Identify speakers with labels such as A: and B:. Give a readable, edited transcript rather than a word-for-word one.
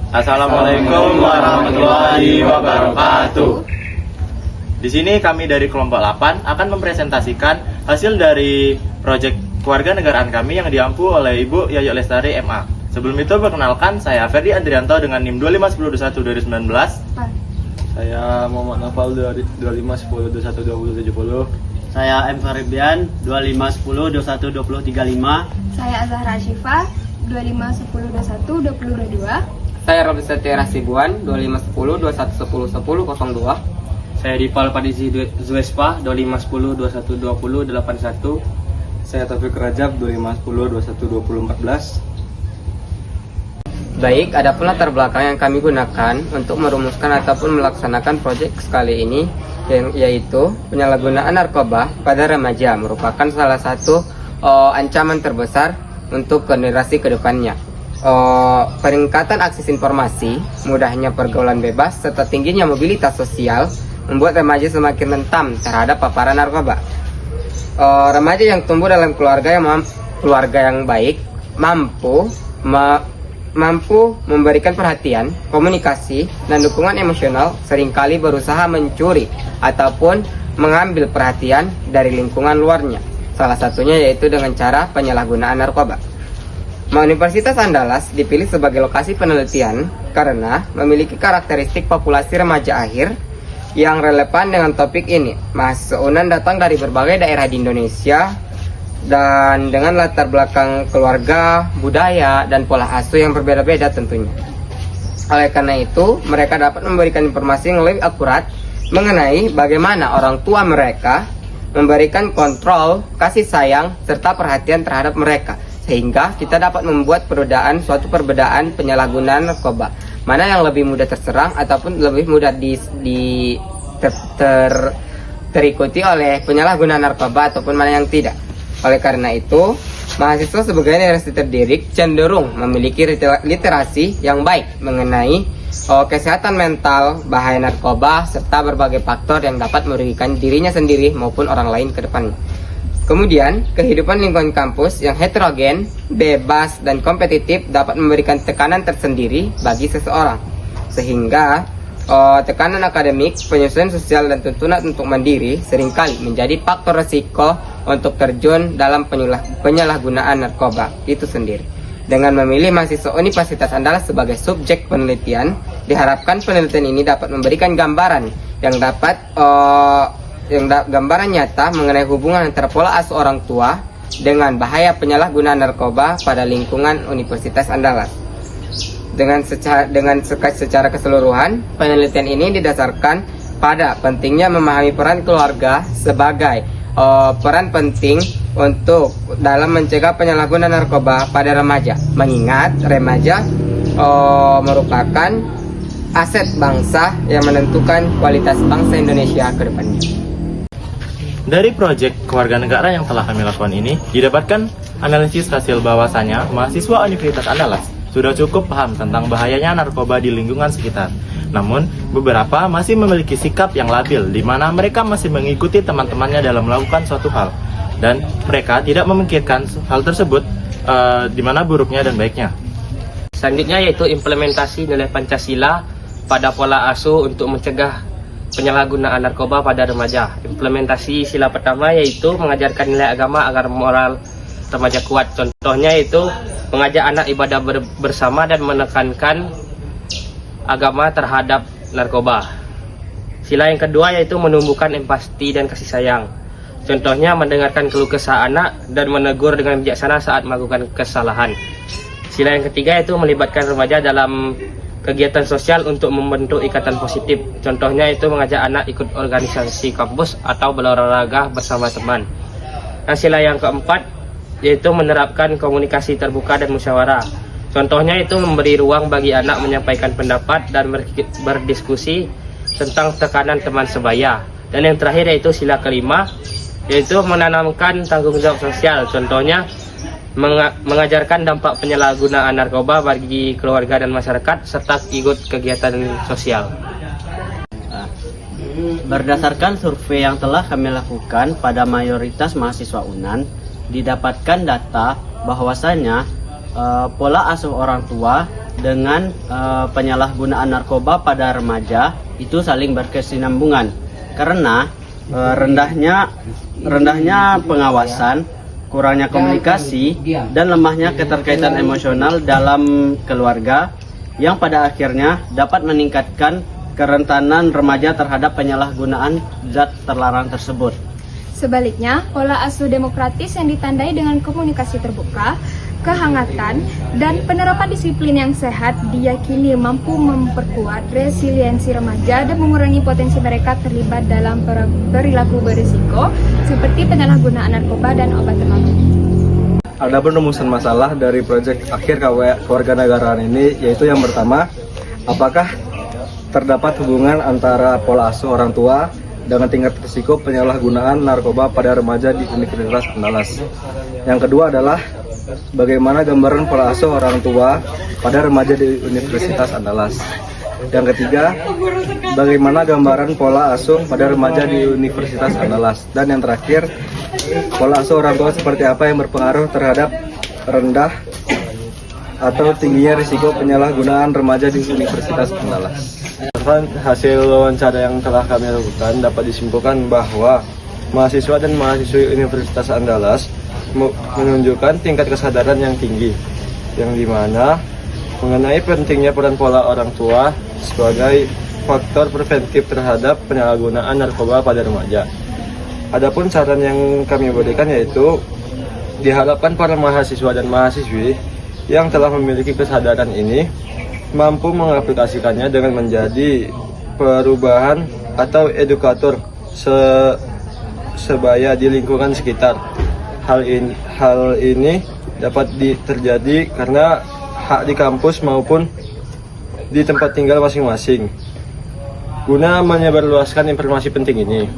A: Assalamualaikum warahmatullahi wabarakatuh. Di sini kami dari kelompok 8 akan mempresentasikan hasil dari proyek kewarganegaraan kami yang diampu oleh Ibu Yayu Lestari MA. Sebelum itu perkenalkan, saya Ferdi Andrianto dengan NIM 251021 2019.
B: Saya Muhammad Nafal 251021 2070.
C: Saya M. Faribian 2510 21 2035.
D: Saya Azahra Asyifa 2510 21 2022.
E: Saya Robi Setia Rasibuan 2510 21 10 10 02.
F: Saya Dipal Padizi Zuespa 2510 21 20 81.
B: Saya Taufik Rajab 2510 21 2014.
E: Baik, ada pun latar belakang yang kami gunakan untuk merumuskan ataupun melaksanakan proyek sekali ini, yaitu penyalahgunaan narkoba pada remaja merupakan salah satu ancaman terbesar untuk generasi kedepannya. Peningkatan akses informasi, mudahnya pergaulan bebas, serta tingginya mobilitas sosial membuat remaja semakin rentan terhadap paparan narkoba. Remaja yang tumbuh dalam keluarga yang baik mampu memberikan perhatian, komunikasi, dan dukungan emosional, seringkali berusaha mencuri ataupun mengambil perhatian dari lingkungan luarnya. Salah satunya yaitu dengan cara penyalahgunaan narkoba. Universitas Andalas dipilih sebagai lokasi penelitian karena memiliki karakteristik populasi remaja akhir yang relevan dengan topik ini. Mahasiswa UNAN datang dari berbagai daerah di Indonesia dan dengan latar belakang keluarga, budaya, dan pola asuh yang berbeda-beda tentunya. Oleh karena itu, mereka dapat memberikan informasi yang lebih akurat mengenai bagaimana orang tua mereka memberikan kontrol, kasih sayang, serta perhatian terhadap mereka, sehingga kita dapat membuat suatu perbedaan penyalahgunaan narkoba, mana yang lebih mudah terserang ataupun lebih mudah terikuti oleh penyalahgunaan narkoba ataupun mana yang tidak. Oleh karena itu, mahasiswa sebagai generasi terdidik cenderung memiliki literasi yang baik mengenai kesehatan mental, bahaya narkoba, serta berbagai faktor yang dapat merugikan dirinya sendiri maupun orang lain ke depannya. Kemudian, kehidupan lingkungan kampus yang heterogen, bebas, dan kompetitif dapat memberikan tekanan tersendiri bagi seseorang. Sehingga, tekanan akademik, penyesuaian sosial, dan tuntunan untuk mandiri seringkali menjadi faktor resiko untuk terjun dalam penyalahgunaan narkoba itu sendiri. Dengan memilih mahasiswa Universitas Andalas sebagai subjek penelitian, diharapkan penelitian ini dapat memberikan gambaran gambaran nyata mengenai hubungan antara pola asuh orang tua dengan bahaya penyalahgunaan narkoba pada lingkungan Universitas Andalas. Secara keseluruhan, penelitian ini didasarkan pada pentingnya memahami peran keluarga sebagai peran penting untuk dalam mencegah penyalahgunaan narkoba pada remaja. Mengingat remaja merupakan aset bangsa yang menentukan kualitas bangsa Indonesia ke depannya.
A: Dari proyek kewarganegaraan yang telah kami lakukan ini, didapatkan analisis hasil bahwasanya mahasiswa Universitas Andalas sudah cukup paham tentang bahayanya narkoba di lingkungan sekitar. Namun, beberapa masih memiliki sikap yang labil, di mana mereka masih mengikuti teman-temannya dalam melakukan suatu hal. Dan mereka tidak memikirkan hal tersebut, di mana buruknya dan baiknya.
F: Selanjutnya yaitu implementasi nilai Pancasila pada pola asuh untuk mencegah penyalahgunaan narkoba pada remaja. Implementasi sila pertama yaitu mengajarkan nilai agama agar moral remaja kuat. Contohnya yaitu mengajak anak ibadah bersama dan menekankan agama terhadap narkoba. Sila yang kedua yaitu menumbuhkan empati dan kasih sayang. Contohnya mendengarkan keluh kesah anak dan menegur dengan bijaksana saat melakukan kesalahan. Sila yang ketiga yaitu melibatkan remaja dalam kegiatan sosial untuk membentuk ikatan positif. Contohnya itu mengajak anak ikut organisasi kampus atau berolahraga bersama teman. Nah, sila yang keempat yaitu menerapkan komunikasi terbuka dan musyawarah. Contohnya itu memberi ruang bagi anak menyampaikan pendapat dan berdiskusi tentang tekanan teman sebaya. Dan yang terakhir yaitu sila kelima, yaitu menanamkan tanggung jawab sosial. Contohnya mengajarkan dampak penyalahgunaan narkoba bagi keluarga dan masyarakat serta ikut kegiatan sosial.
C: Berdasarkan survei yang telah kami lakukan pada mayoritas mahasiswa UNAN, didapatkan data bahwasanya pola asuh orang tua dengan penyalahgunaan narkoba pada remaja itu saling berkesinambungan karena rendahnya pengawasan, kurangnya komunikasi, dan lemahnya keterkaitan emosional dalam keluarga yang pada akhirnya dapat meningkatkan kerentanan remaja terhadap penyalahgunaan zat terlarang tersebut.
D: Sebaliknya, pola asuh demokratis yang ditandai dengan komunikasi terbuka, kehangatan, dan penerapan disiplin yang sehat diyakini mampu memperkuat resiliensi remaja dan mengurangi potensi mereka terlibat dalam perilaku berisiko seperti penyalahgunaan narkoba dan obat terlarang.
B: Adapun rumusan masalah dari proyek akhir kewarganegaraan ini yaitu yang pertama, apakah terdapat hubungan antara pola asuh orang tua dengan tingkat risiko penyalahgunaan narkoba pada remaja di Universitas Andalas. Yang kedua adalah bagaimana gambaran pola asuh orang tua pada remaja di Universitas Andalas. Yang ketiga, bagaimana gambaran pola asuh pada remaja di Universitas Andalas. Dan yang terakhir, pola asuh orang tua seperti apa yang berpengaruh terhadap rendah atau tingginya risiko penyalahgunaan remaja di Universitas Andalas.
G: Hasil wawancara yang telah kami lakukan dapat disimpulkan bahwa mahasiswa dan mahasiswi Universitas Andalas menunjukkan tingkat kesadaran yang tinggi, yang dimana mengenai pentingnya peran pola orang tua sebagai faktor preventif terhadap penyalahgunaan narkoba pada remaja. Adapun saran yang kami berikan yaitu diharapkan para mahasiswa dan mahasiswi yang telah memiliki kesadaran ini mampu mengaplikasikannya dengan menjadi perubahan atau edukator sebaya di lingkungan sekitar. Hal ini dapat terjadi karena hak di kampus maupun di tempat tinggal masing-masing. Guna menyebarluaskan informasi penting ini,